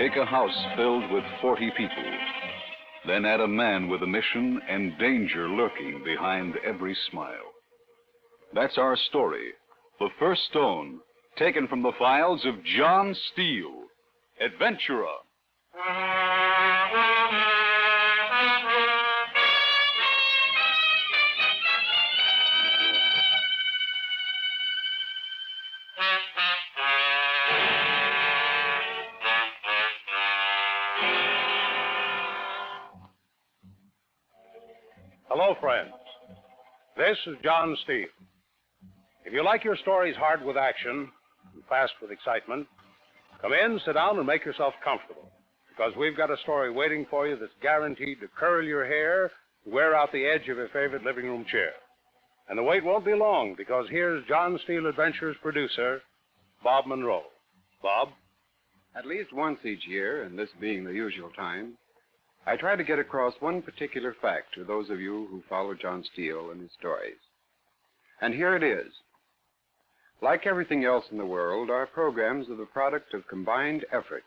Take a house filled with 40 people. Then add a man with a mission and danger lurking behind every smile. That's our story. The First Stone, taken from the files of John Steele, adventurer. Hello, friends. This is John Steele. If you like your stories hard with action and fast with excitement, come in, sit down, and make yourself comfortable, because we've got a story waiting for you that's guaranteed to curl your hair, wear out the edge of your favorite living room chair. And the wait won't be long, because here's John Steele Adventures producer, Bob Monroe. Bob? At least once each year, and this being the usual time, I try to get across one particular fact to those of you who follow John Steele and his stories. And here it is. Like everything else in the world, our programs are the product of combined effort.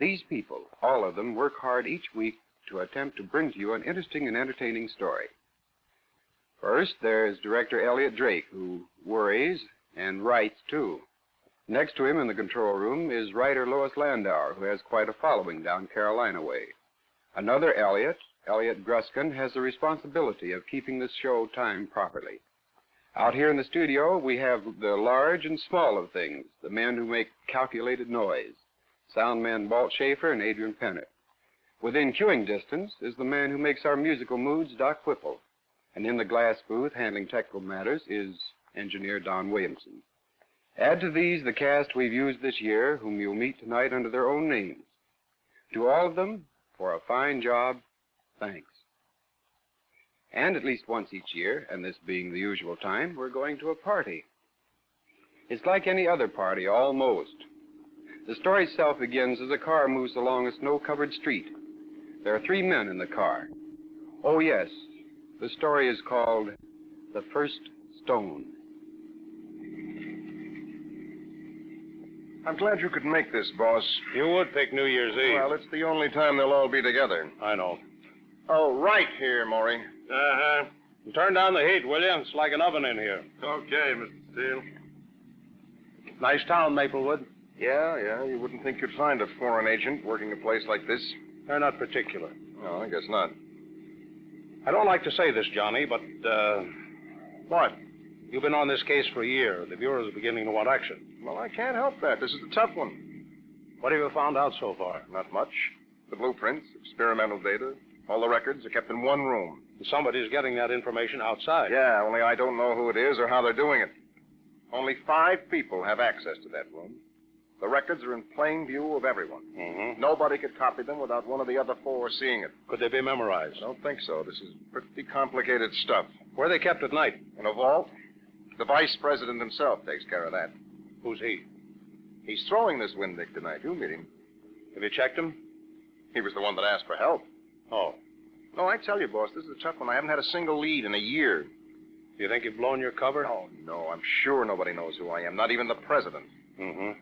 These people, all of them, work hard each week to attempt to bring to you an interesting and entertaining story. First, there's director Elliot Drake, who worries and writes, too. Next to him in the control room is writer Lois Landauer, who has quite a following down Carolina way. Another Elliot Gruskin, has the responsibility of keeping this show timed properly. Out here in the studio, we have the large and small of things, the men who make calculated noise, sound men Balt Schaefer and Adrian Penner. Within cueing distance is the man who makes our musical moods, Doc Whipple. And in the glass booth, handling technical matters, is engineer Don Williamson. Add to these the cast we've used this year, whom you'll meet tonight under their own names. To all of them, for a fine job, thanks. And at least once each year, and this being the usual time, we're going to a party. It's like any other party, almost. The story itself begins as a car moves along a snow-covered street. There are 3 men in the car. Oh, yes, the story is called The First Stone. I'm glad you could make this, boss. You would pick New Year's Eve. Well, it's the only time they'll all be together. I know. Oh, right here, Maury. Uh-huh. Turn down the heat, will you? It's like an oven in here. Okay, Mr. Steele. Nice town, Maplewood. Yeah, you wouldn't think you'd find a foreign agent working a place like this. They're not particular. No, I guess not. I don't like to say this, Johnny, but, What? You've been on this case for a year. The Bureau's beginning to want action. Well, I can't help that. This is a tough one. What have you found out so far? Not much. The blueprints, experimental data, all the records are kept in one room. Somebody's getting that information outside. Yeah, only I don't know who it is or how they're doing it. Only 5 people have access to that room. The records are in plain view of everyone. Mm-hmm. Nobody could copy them without one of the other 4 seeing it. Could they be memorized? I don't think so. This is pretty complicated stuff. Where are they kept at night? In a vault? The vice president himself takes care of that. Who's he? He's throwing this Windick tonight. You'll meet him. Have you checked him? He was the one that asked for help. Oh. No, I tell you, boss, this is a tough one. I haven't had a single lead in a year. Do you think you've blown your cover? Oh, no, I'm sure nobody knows who I am, not even the president. Mm-hmm.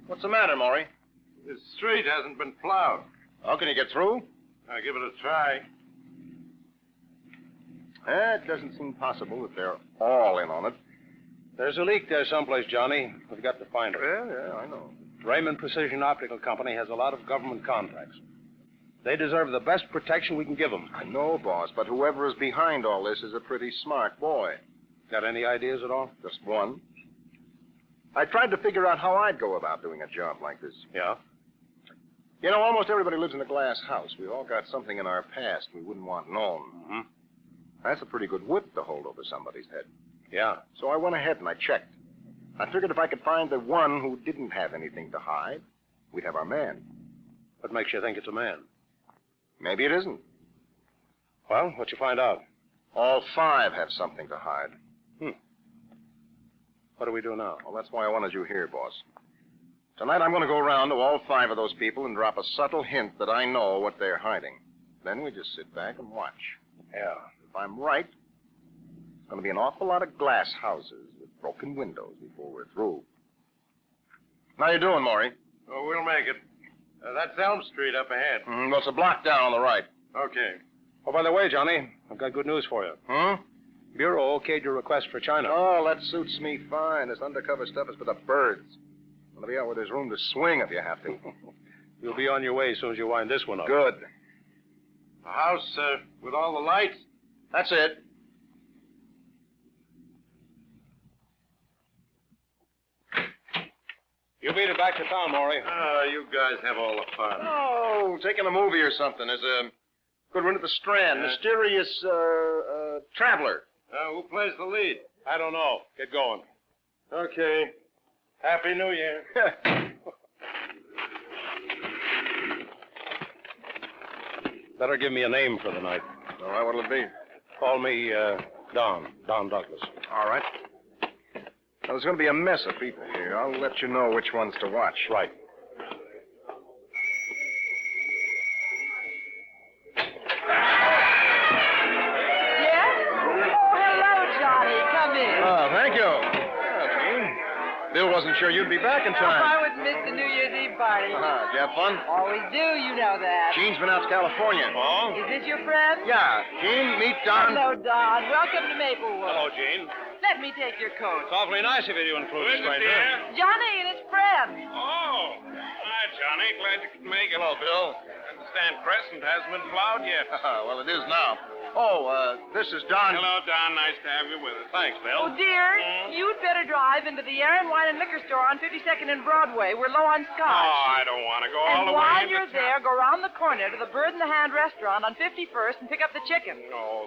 What's the matter, Maury? This street hasn't been plowed. How can you get through? I'll give it a try. It doesn't seem possible that they're all in on it. There's a leak there someplace, Johnny. We've got to find it. Yeah, I know. Raymond Precision Optical Company has a lot of government contacts. They deserve the best protection we can give them. I know, boss, but whoever is behind all this is a pretty smart boy. Got any ideas at all? Just one. I tried to figure out how I'd go about doing a job like this. Yeah? You know, almost everybody lives in a glass house. We all got something in our past we wouldn't want known. Mm-hmm. That's a pretty good whip to hold over somebody's head. Yeah. So I went ahead and I checked. I figured if I could find the one who didn't have anything to hide, we'd have our man. What makes you think it's a man? Maybe it isn't. Well, what'd you find out? All 5 have something to hide. What do we do now? Well, that's why I wanted you here, boss. Tonight I'm going to go around to all 5 of those people and drop a subtle hint that I know what they're hiding. Then we just sit back and watch. Yeah. If I'm right, it's going to be an awful lot of glass houses with broken windows before we're through. How you doing, Maury? Oh, we'll make it. That's Elm Street up ahead. Well, it's a block down on the right. Okay. Oh, by the way, Johnny, I've got good news for you. Bureau okayed your request for China. Oh, that suits me fine. This undercover stuff is for the birds. Want to be out where there's room to swing if you have to. You'll be on your way as soon as you wind this one up. Good. A house with all the lights? That's it. You beat it back to town, Maury. You guys have all the fun. Oh, taking a movie or something. There's a good one at the Strand. Mysterious, traveler. Who plays the lead? I don't know. Get going. Okay. Happy New Year. Better give me a name for the night. All right, what'll it be? Call me Don Douglas. All right. Now, there's going to be a mess of people here. I'll let you know which ones to watch. Right. Yes? Oh, hello, Johnny. Come in. Oh, thank you. Jean. Bill wasn't sure you'd be back in Oh, time. I wouldn't miss the New Year's Eve party. Did you have fun? Always do, you know that. Jean's been out to California. Oh? Is this your friend? Yeah. Jean, meet Don. Hello, Don. Welcome to Maplewood. Hello, Gene. Let me take your coat. It's awfully nice of you to include a stranger. Johnny and his friend. Oh. Hi, Johnny. Glad you could make it. Hello, Bill. I understand Crescent hasn't been plowed yet. Well, it is now. Oh, this is Don. Hello, Don. Nice to have you with us. Thanks, Oh, Bill. dear, you'd better drive into the Aaron Wine and Liquor Store on 52nd and Broadway. We're low on scotch. Oh, I don't want to go all And the way while into you're town. there, go around the corner to the Bird in the Hand restaurant on 51st and pick up the chicken. Oh,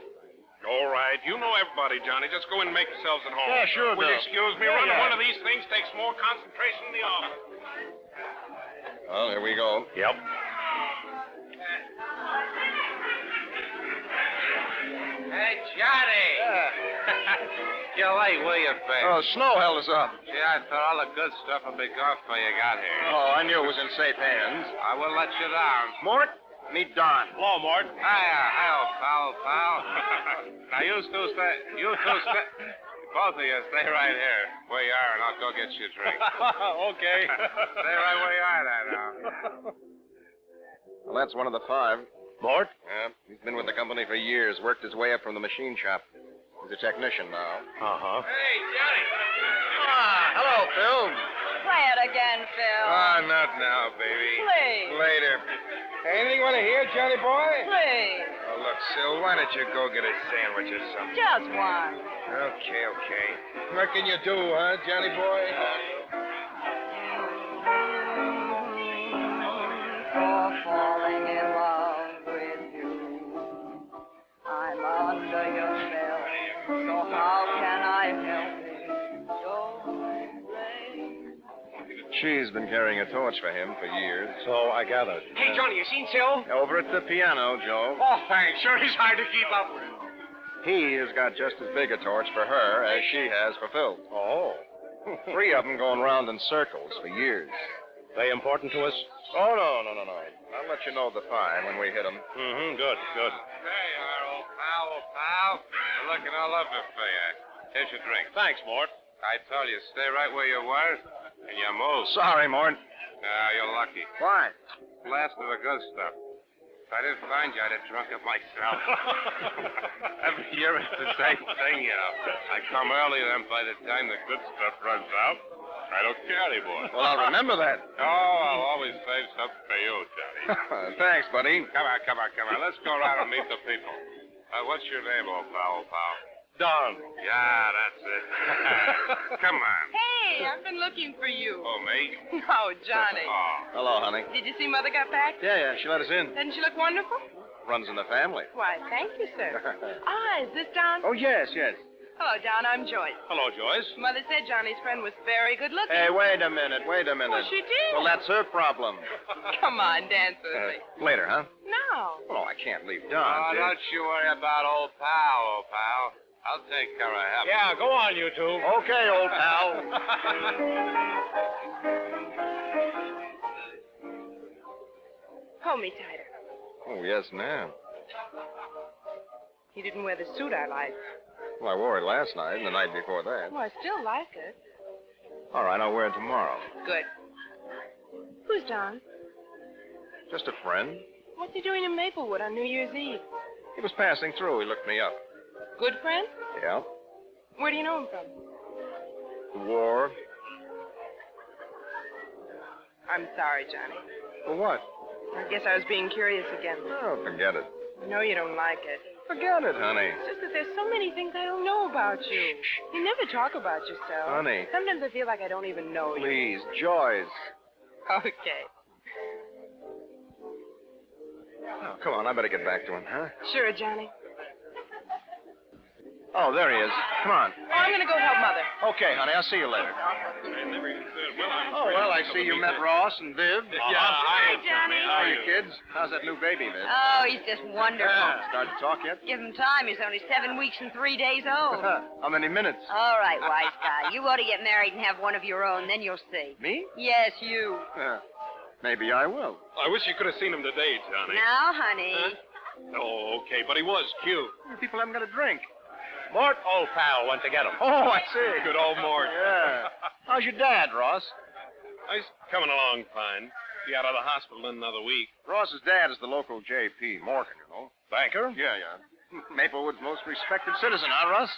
all right. You know everybody, Johnny. Just go in and make yourselves at home. Yeah, sure, Will you Bill. excuse me? Yeah, Running yeah. one of these things takes more concentration in the office. Well, here we go. Yep. Hey, Johnny! You're late, will you, Fay? Oh, snow held us up. Yeah, I thought all the good stuff would be gone before you got here. Oh, I knew it was in safe hands. I will let you down. Mort, meet Don. Hello, Mort. Hi, pal. Now, you two stay, both of you stay right here where you are, and I'll go get you a drink. Okay. Stay right where you are, now. Well, that's one of the five. Mort? Yeah, he's been with the company for years, worked his way up from the machine shop. He's a technician now. Uh-huh. Hey, Johnny! Hello, Phil. Play it again, Phil. Not now, baby. Please. Later. Anything want to hear, Johnny boy? Please. Oh, look, Syl, why don't you go get a sandwich or something? Just one. Okay. What can you do, huh, Johnny boy? For falling in love with you. I'm under your spell. So how can I help it? Don't say. She's been carrying a torch for him for years. So I gathered. Hey, Johnny, you seen Syl? Over at the piano, Joe. Oh, thanks. Sure, he's hard to keep up with. He has got just as big a torch for her as she has for Phil. Oh. 3 of them going round in circles for years. They important to us? Oh, no. I'll let you know the 5 when we hit them. Mm-hmm. Good. There you are, old pal. We're looking all over for you. Here's your drink. Thanks, Mort. I told you, stay right where you were, and you move. Sorry, Mort. You're lucky. Why? Last of the good stuff. If I didn't find you, I'd have drunk it myself. Every year it's the same thing, you know. I come early, then by the time the good stuff runs out, I don't care anymore. Well, I'll remember that. Oh, I'll always save something for you, Johnny. Thanks, buddy. Come on. Let's go around and meet the people. What's your name, old pal? Don. Yeah, that's it. Come on. Hey, I've been looking for you. Oh, me? No, Johnny. Oh. Hello, honey. Did you see Mother got back? Yeah, she let us in. Doesn't she look wonderful? Runs in the family. Why, thank you, sir. Is this Don? Oh, yes. Hello, Don. I'm Joyce. Hello, Joyce. Mother said Johnny's friend was very good looking. Hey, wait a minute. Well, she did. Well, that's her problem. Come on, dance with me. Later, huh? No. Oh, I can't leave Oh, Don. don't you worry about old pal. I'll take care of him. Yeah, go on, you two. Okay, old pal. Hold me tighter. Oh, yes, ma'am. You didn't wear the suit I liked. Well, I wore it last night and the night before that. Oh, I still like it. All right, I'll wear it tomorrow. Good. Who's Don? Just a friend. What's he doing in Maplewood on New Year's Eve? He was passing through. He looked me up. Good friend? Yeah. Where do you know him from? The war. I'm sorry, Johnny. For what? I guess I was being curious again. Oh, forget it. I know you don't like it. Forget it, honey. It's just that there's so many things I don't know about you. You never talk about yourself. Honey. Sometimes I feel like I don't even know you. Please, Joyce. Okay. Oh, come on. I better get back to him, huh? Sure, Johnny. Oh, there he is. Come on. Oh, I'm going to go help Mother. Okay, honey. I'll see you later. Oh, well, I see you met Ross and Viv. Hi, Johnny. How are you, kids? How's that new baby, Viv? Oh, he's just wonderful. Started to talk yet? Give him time. He's only 7 weeks and 3 days old. How many minutes? All right, wise guy. You ought to get married and have one of your own, then you'll see. Me? Yes, you. Maybe I will. I wish you could have seen him today, Johnny. Now, honey. Oh, okay, but he was cute. You people haven't got a drink. Mort, old pal, went to get him. Oh, I see. Good old Mort. Yeah. How's your dad, Ross? He's coming along fine. Be out of the hospital in another week. Ross's dad is the local J.P. Morgan, you know. Banker? Yeah. Maplewood's most respected citizen, huh, Russ?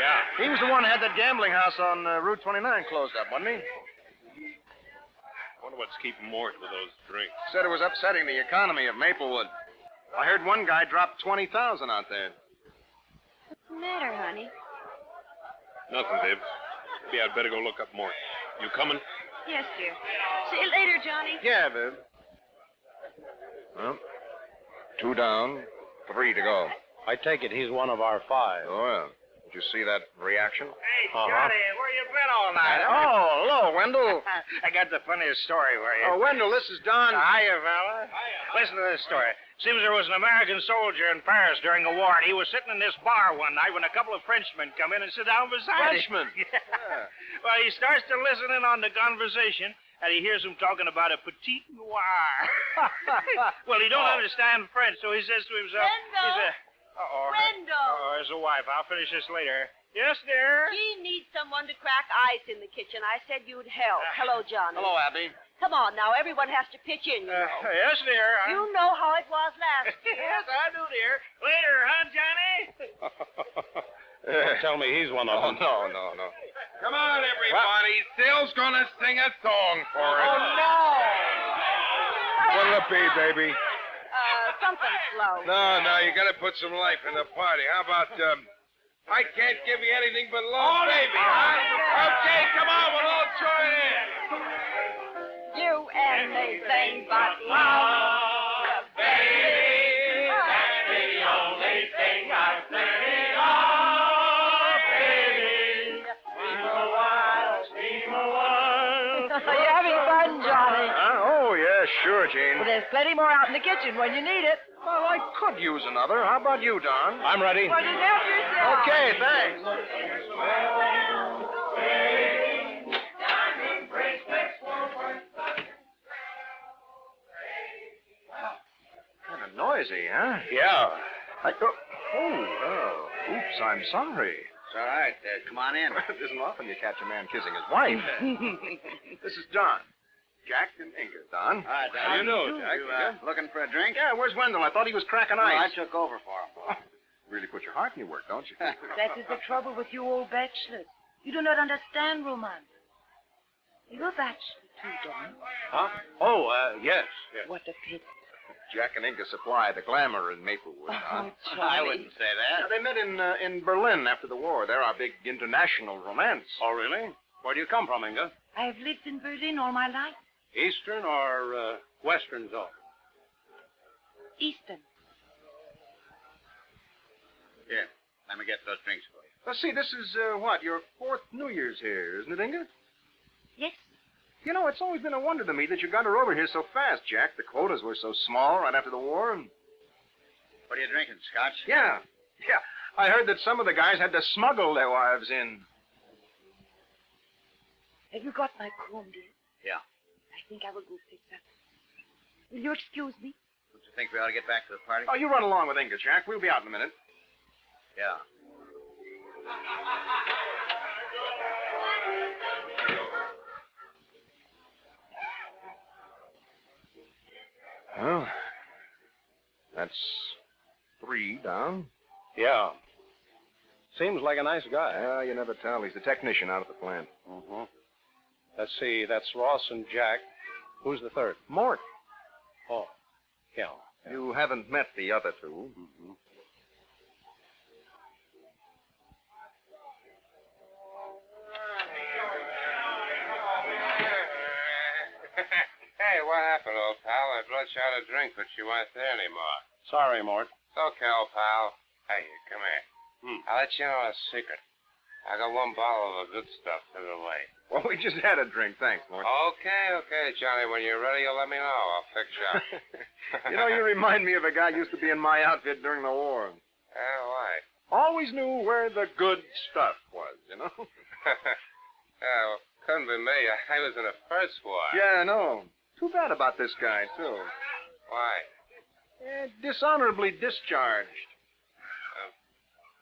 Yeah. He was the one who had that gambling house on Route 29 closed up, wasn't he? I wonder what's keeping Mort with those drinks. Said it was upsetting the economy of Maplewood. I heard one guy dropped $20,000 out there. What's the matter, honey? Nothing, Dib. Maybe I'd better go look up Mort. You coming? Yes, dear. See you later, Johnny. Yeah, Viv. Well, 2 down, 3 to go. I take it he's one of our 5. Oh, yeah. Did you see that reaction? Hey, Johnny, where you been all night? Oh, hello, Wendell. I got the funniest story for you. Oh, Wendell, this is Don. Hiya, fella. Listen to this story. Seems there was an American soldier in Paris during the war, and he was sitting in this bar one night when a couple of Frenchmen come in and sit down beside Frenchmen? him. Yeah. Well, he starts to listen in on the conversation, and he hears them talking about a petite noir. Well, he don't understand French, so he says to himself, Brendo. he said, Brendo. there's a wife. I'll finish this later. Yes, dear? She needs someone to crack ice in the kitchen. I said you'd help. Hello, Johnny. Hello, Abby. Come on now. Everyone has to pitch in, you know. Yes, dear. You know how it was last year. Yes, I do, dear. Later, huh, Johnny? Don't tell me he's one of them. No. Come on, everybody. Steele's gonna sing a song for us. Oh, no. What'll it be, baby? Something slow. No, you gotta put some life in the party. How about, I can't give you anything but love, baby, huh? Okay, come on, we'll all join in. You and me sing but love, baby. That's the only thing I'm thinking of, baby. Steam a while. You're having fun, Johnny. Oh, yeah, sure, Gene. Well, there's plenty more out in the kitchen when you need it. Well, I could use another. How about you, Don? I'm ready. Well, just help yourself. Okay, thanks. Kind of noisy, huh? Yeah. Oops, I'm sorry. It's all right. Come on in. It isn't often you catch a man kissing his wife. This is Don. Jack and Inga, Don. All right, How do you know, Jack? looking for a drink? Yeah, where's Wendell? I thought he was cracking ice. took over for him. Really put your heart in your work, don't you? That is the trouble with you old bachelors. You do not understand romance. You're a bachelor too, Don. Huh? Oh, yes. What a pity. Jack and Inga supply the glamour in Maplewood, Don. I wouldn't say Yeah, that. they met in Berlin after the war. They're our big international romance. Oh, really? Where do you come from, Inga? I have lived in Berlin all my life. Eastern or Western zone? Eastern. Here, let me get those drinks for you. Let's see, this is, your 4th New Year's here, isn't it, Inga? Yes. You know, it's always been a wonder to me that you got her over here so fast, Jack. The quotas were so small right after the war, and... What are you drinking, Scotch? Yeah. I heard that some of the guys had to smuggle their wives in. Have you got my comb, dear? Yeah. I think I will go fix that. Will you excuse me? Don't you think we ought to get back to the party? Oh, you run along with Inga, Jack. We'll be out in a minute. Yeah. Well, that's 3 down. Yeah. Seems like a nice guy. Yeah, you never tell. He's the technician out at the plant. Mm-hmm. Let's see. That's Ross and Jack. Who's the third? Mort. Oh, yeah. You haven't met the other 2. Mm-hmm. Hey, what happened, old pal? I brought you out a drink, but you weren't there anymore. Sorry, Mort. It's okay, old pal. Hey, come here. I'll let you know a secret. I got 1 bottle of the good stuff to the way. Well, we just had a drink. Thanks, Mort. Okay, Johnny. When you're ready, you'll let me know. I'll fix you up. You know, you remind me of a guy who used to be in my outfit during the war. Why? Always knew where the good stuff was, you know? Well, couldn't be me. I was in the first war. Yeah, I know. Too bad about this guy, too. Why? Dishonorably discharged.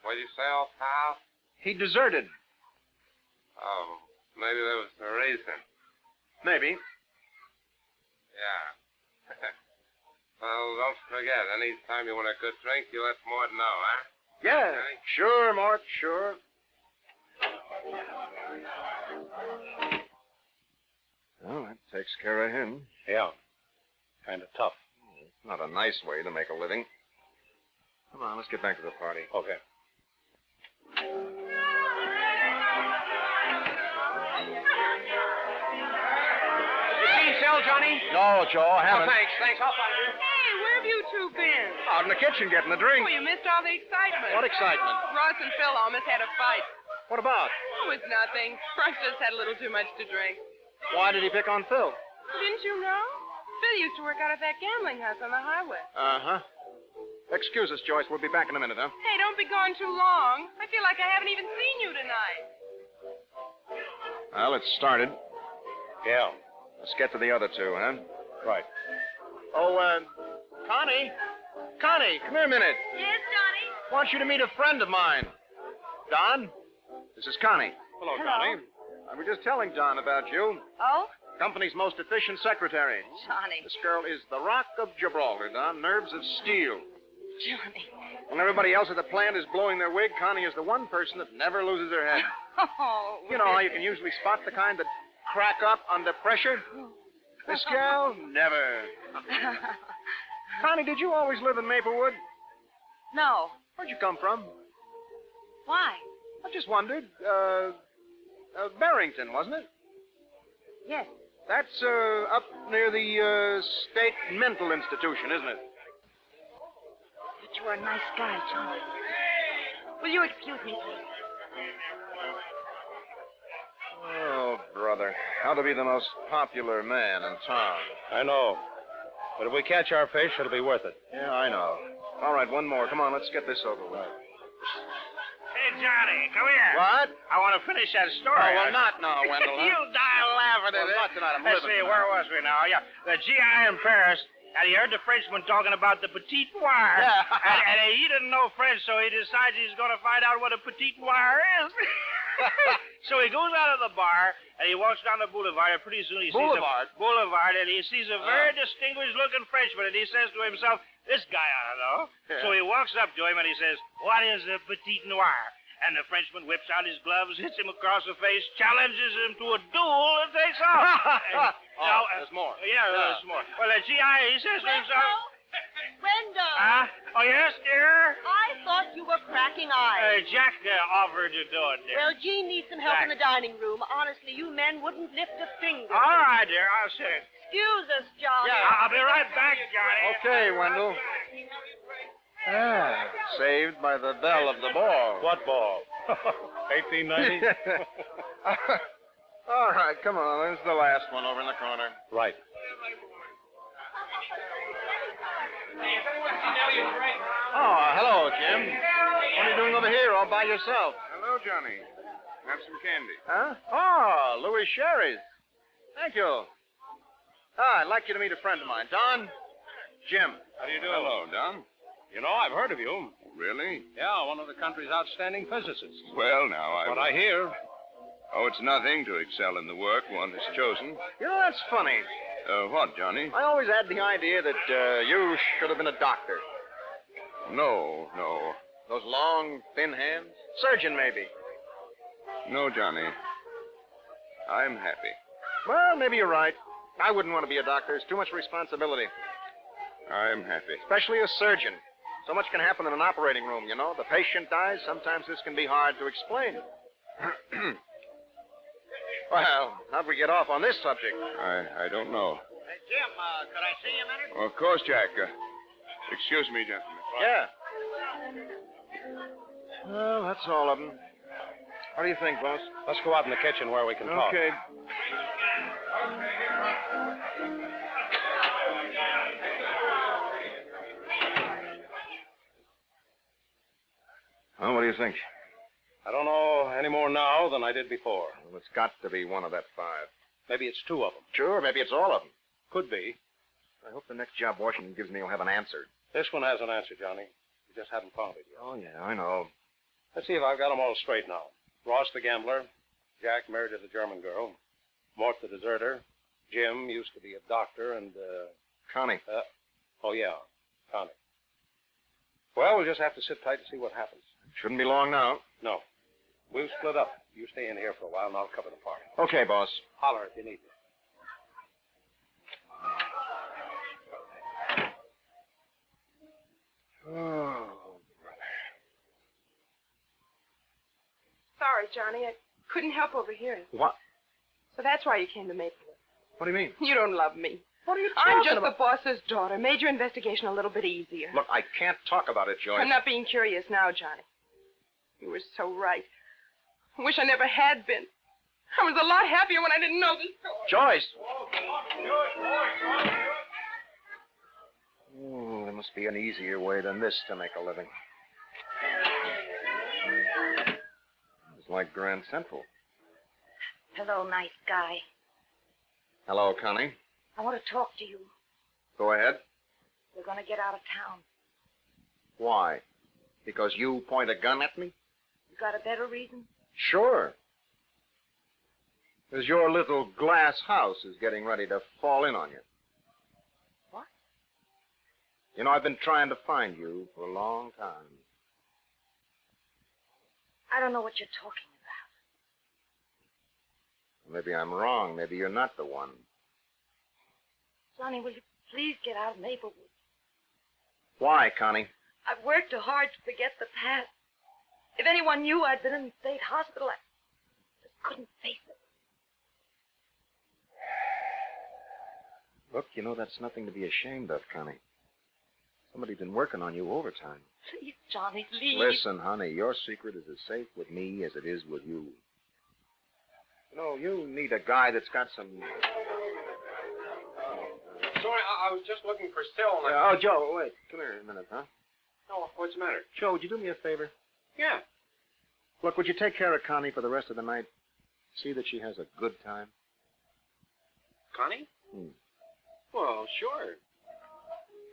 What'd you say, old pal? He deserted. Oh, maybe that was the reason. Maybe. Yeah. Well, don't forget, anytime you want a good drink, you let Mort know, huh? Yeah, sure, Mort, sure. Well, that takes care of him. Yeah. Kind of tough. It's not a nice way to make a living. Come on, let's get back to the party. Okay. You seen Sel, Johnny? No, Joe, I haven't. Thanks. I'll find you. Hey, where have you 2 been? Out in the kitchen getting a drink. Oh, you missed all the excitement. What excitement? Ross and Phil almost had a fight. What about? Oh, it's nothing. Ross just had a little too much to drink. Why did he pick on Phil? Didn't you know? Phil used to work out at that gambling house on the highway. Uh-huh. Excuse us, Joyce. We'll be back in a minute, huh? Hey, don't be gone too long. I feel like I haven't even seen you tonight. Well, it's started. Yeah. Let's get to the other 2, huh? Right. Oh, Connie. Connie, come here a minute. Yes, Johnny? I want you to meet a friend of mine. Don, this is Connie. Hello, Hello. Connie. I was just telling Don about you. Oh? Company's most efficient secretary. Johnny. This girl is the Rock of Gibraltar, Don. Nerves of steel. Johnny. When everybody else at the plant is blowing their wig, Connie is the one person that never loses her head. Oh. You know how you can usually spot the kind that crack up under pressure? This gal, never. Connie, did you always live in Maplewood? No. Where'd you come from? Why? I just wondered. Barrington, wasn't it? Yes. That's up near the State Mental Institution, isn't it? But you are a nice guy, Johnny. Will you excuse me, please? Oh, brother. How to be the most popular man in town. I know. But if we catch our fish, it'll be worth it. Yeah, I know. All right, one more. Come on, let's get this over with. Hey, Johnny, come here. What? I want to finish that story. Oh, well, not now, Wendell. Huh? You'll die laughing at Well, it. not tonight. I'm Let's living see, tonight. where was we now? Yeah, the GI in Paris, and he heard the Frenchman talking about the petite noire. Yeah. and he didn't know French, so he decides he's going to find out what a petite noire is. So he goes out of the bar, and he walks down the boulevard, and pretty soon he sees and he sees a very distinguished-looking Frenchman, and he says to himself, this guy ought to know. Yeah. So he walks up to him, and he says, what is a petite noire? And the Frenchman whips out his gloves, hits him across the face, challenges him to a duel, and takes off. There's more. Yeah, there's more. Well, the GI, he says to himself... Wendell, Oh, yes, dear? I thought you were cracking eyes. Jack offered to do it, dear. Well, Jean needs some help in the dining room. Honestly, you men wouldn't lift a finger. All right, dear, I'll sit it. Excuse us, Johnny. I'll be right back, Johnny. Okay, Wendell. Saved by the bell of the ball. What ball? 1890? All right, come on. There's the last one over in the corner. Right. Oh, hello, Jim. What are you doing over here all by yourself? Hello, Johnny. Have some candy. Huh? Oh, Louis Sherry's. Thank you. I'd like you to meet a friend of mine. Don, Jim. How do you do? Hello, Don. You know, I've heard of you. Really? Yeah, one of the country's outstanding physicists. Well, now, What I hear. Oh, it's nothing to excel in the work one has chosen. You know, that's funny. What, Johnny? I always had the idea that you should have been a doctor. No. Those long, thin hands? Surgeon, maybe. No, Johnny. I'm happy. Well, maybe you're right. I wouldn't want to be a doctor. It's too much responsibility. I'm happy. Especially a surgeon. So much can happen in an operating room, you know. The patient dies. Sometimes this can be hard to explain. Well, how'd we get off on this subject? I don't know. Hey, Jim, could I see you a minute? Well, of course, Jack. Excuse me, gentlemen. Yeah. Well, that's all of them. What do you think, boss? Let's go out in the kitchen where we can talk. Okay. Well, what do you think? I don't know any more now than I did before. Well, it's got to be one of that 5. Maybe it's 2 of them. Sure, maybe it's all of them. Could be. I hope the next job Washington gives me will have an answer. This one has an answer, Johnny. You just haven't found it yet. Oh, yeah, I know. Let's see if I've got them all straight now. Ross the gambler. Jack married to the German girl. Mort the deserter. Jim used to be a doctor and, Connie. Oh, yeah, Connie. Well, we'll just have to sit tight and see what happens. Shouldn't be long now. No. We'll split up. You stay in here for a while, and I'll cover the party. Okay, boss. Holler if you need me. Oh. Sorry, Johnny. I couldn't help overhearing. What? So that's why you came to Maplewood. What do you mean? You don't love me. What are you I'm talking just about? the boss's daughter. Made your investigation a little bit easier. Look, I can't talk about it, Joyce. I'm not being curious now, Johnny. You were so right. I wish I never had been. I was a lot happier when I didn't know this story. Joyce! Oh, there must be an easier way than this to make a living. It's like Grand Central. Hello, nice guy. Hello, Connie. I want to talk to you. Go ahead. We're going to get out of town. Why? Because you point a gun at me? You got a better reason? Sure. Because your little glass house is getting ready to fall in on you. What? You know, I've been trying to find you for a long time. I don't know what you're talking about. Maybe I'm wrong. Maybe you're not the one. Johnny, will you please get out of Maplewood? Why, Connie? I've worked too hard to forget the past. If anyone knew I'd been in the state hospital, I just couldn't face it. Look, you know, that's nothing to be ashamed of, Connie. Somebody's been working on you overtime. Please, Johnny, leave. Listen, honey, your secret is as safe with me as it is with you. You know, you need a guy that's got some... Sorry, I was just looking for Steele. Oh, Joe, wait. Come here a minute, huh? Oh, what's the matter? Joe, would you do me a favor? Yeah. Look, would you take care of Connie for the rest of the night? See that she has a good time? Connie? Well, sure.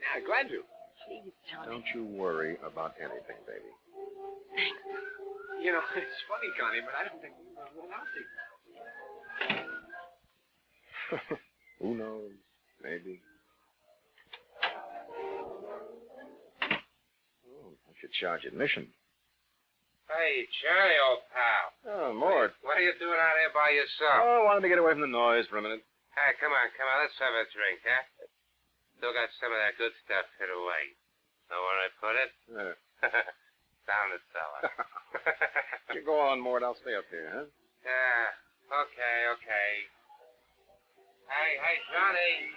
Yeah, glad to. Please, Johnny. Don't you worry about anything, baby. You know, it's funny, Connie, but I don't think we were going out there. Who knows? Maybe. Oh, I should charge admission. Hey, Johnny, old pal. Oh, Mort. What are you doing out here by yourself? Oh, I wanted to get away from the noise for a minute. Hey, come on. Let's have a drink, huh? Still got some of that good stuff hid away. Know where I put it? Down the cellar. You go on, Mort. I'll stay up here, huh? Yeah, okay. Hey, Johnny.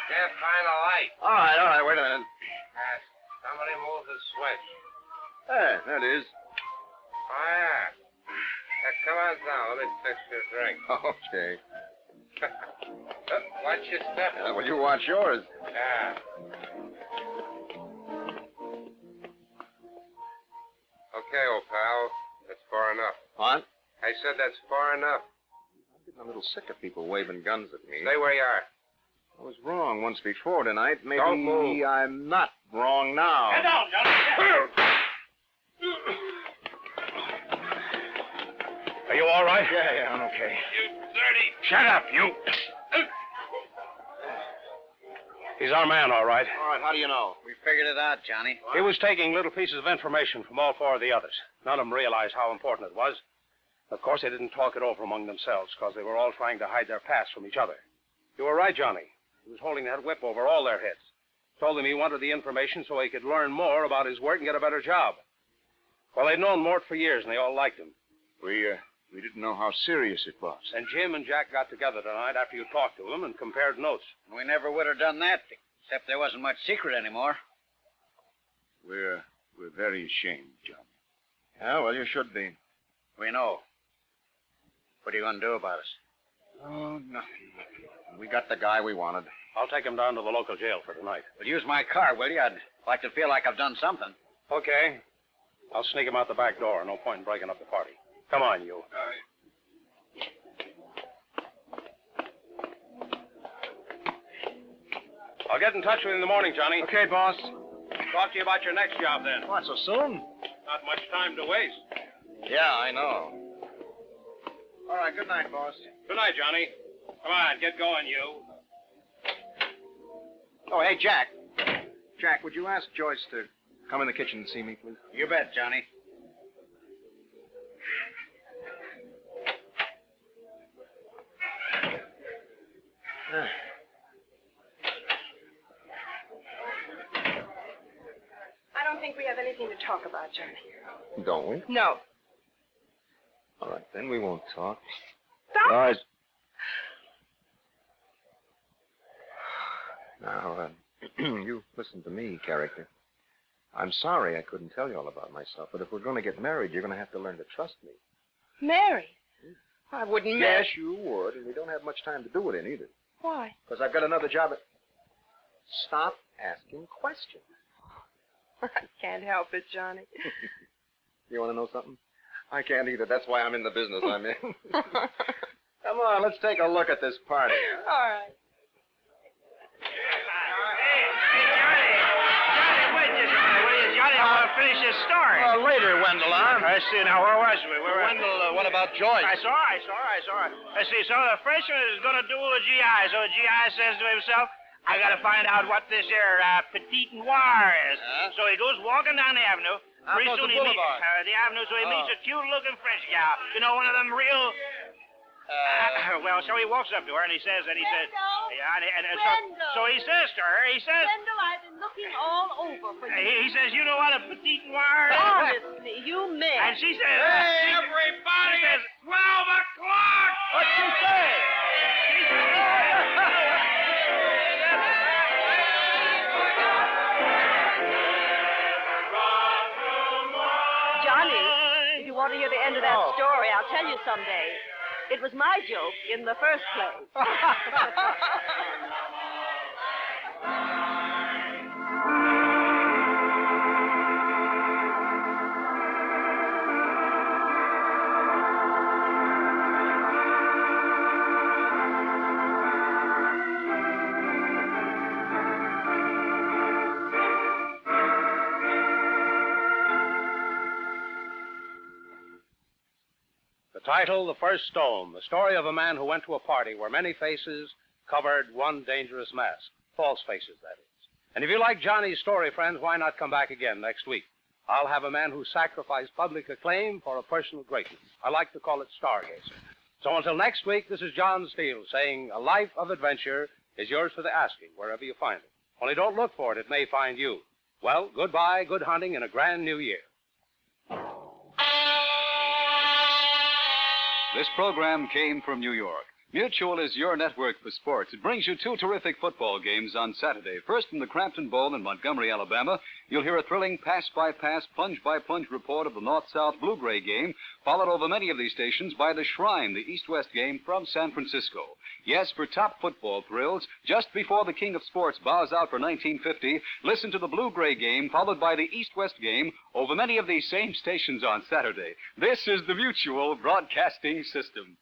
Can't find a light. All right. Wait a minute. Somebody move the switch. There it is. Oh, yeah. Come on down. Let me fix your drink. Okay. Watch your step. Well, you watch yours. Yeah. Okay, old pal. That's far enough. What? I said that's far enough. I'm getting a little sick of people waving guns at me. Stay where you are. I was wrong once before tonight. Maybe Don't move. I'm not wrong now. Get down, Johnny. Are you all right? Yeah, I'm okay. You dirty. Shut up, you. He's our man, all right. All right, how do you know? We figured it out, Johnny. He was taking little pieces of information from all four of the others. None of them realized how important it was. Of course, they didn't talk it over among themselves because they were all trying to hide their past from each other. You were right, Johnny. He was holding that whip over all their heads. Told them he wanted the information so he could learn more about his work and get a better job. Well, they'd known Mort for years, and they all liked him. We didn't know how serious it was. And Jim and Jack got together tonight after you talked to them and compared notes. We never would have done that, except there wasn't much secret anymore. We're very ashamed, John. Yeah, well, you should be. We know. What are you going to do about us? Oh, nothing. We got the guy we wanted. I'll take him down to the local jail for tonight. Well, use my car, will you? I'd like to feel like I've done something. Okay. I'll sneak him out the back door. No point in breaking up the party. Come on, you. All right. I'll get in touch with you in the morning, Johnny. Okay, boss. Talk to you about your next job then. What, so soon? Not much time to waste. Yeah, I know. All right, good night, boss. Good night, Johnny. Come on, get going, you. Oh, hey, Jack. Jack, would you ask Joyce to come in the kitchen and see me, please? You bet, Johnny. I don't think we have anything to talk about, Johnny. Don't we? No. All right, then we won't talk. Stop! All right. Now, you listen to me, character. I'm sorry I couldn't tell you all about myself, but if we're going to get married, you're going to have to learn to trust me. Mary? I wouldn't marry. Yes, you would, and we don't have much time to do it in either. Why? Because I've got another job at... Stop asking questions. I can't help it, Johnny. You want to know something? I can't either. That's why I'm in the business I'm in. Come on, let's take a look at this party. All right. Johnny, I want to finish this story. Later, Wendell, I see. Now, where was we? Wendell, what about Joyce? I saw her. I see. So the Frenchman is going to duel a GI. So the GI says to himself, I got to find out what this here petite noir is. So he goes walking down the avenue. Pretty soon he meets the avenue, so he meets a cute-looking French gal. You know, one of them real... well, so he walks up to her and he says, Wendell, so he says to her, Wendell, I've been looking all over for you. he says, you know what a petite noir is? Honestly, you may. And she says, Hey, everybody, it's 12 o'clock! What'd she say? Johnny, if you want to hear the end of that story, I'll tell you someday. It was my joke in the first place. The title, The First Stone, the story of a man who went to a party where many faces covered one dangerous mask. False faces, that is. And if you like Johnny's story, friends, why not come back again next week? I'll have a man who sacrificed public acclaim for a personal greatness. I like to call it stargazer. So until next week, this is John Steele saying a life of adventure is yours for the asking, wherever you find it. Only don't look for it. It may find you. Well, goodbye, good hunting, and a grand new year. This program came from New York. Mutual is your network for sports. It brings you two terrific football games on Saturday. First, in the Crampton Bowl in Montgomery, Alabama, you'll hear a thrilling pass-by-pass, plunge-by-plunge report of the North-South Blue-Gray game, followed over many of these stations by the Shrine, the East-West game from San Francisco. Yes, for top football thrills, just before the king of sports bows out for 1950, listen to the Blue-Gray game, followed by the East-West game, over many of these same stations on Saturday. This is the Mutual Broadcasting System.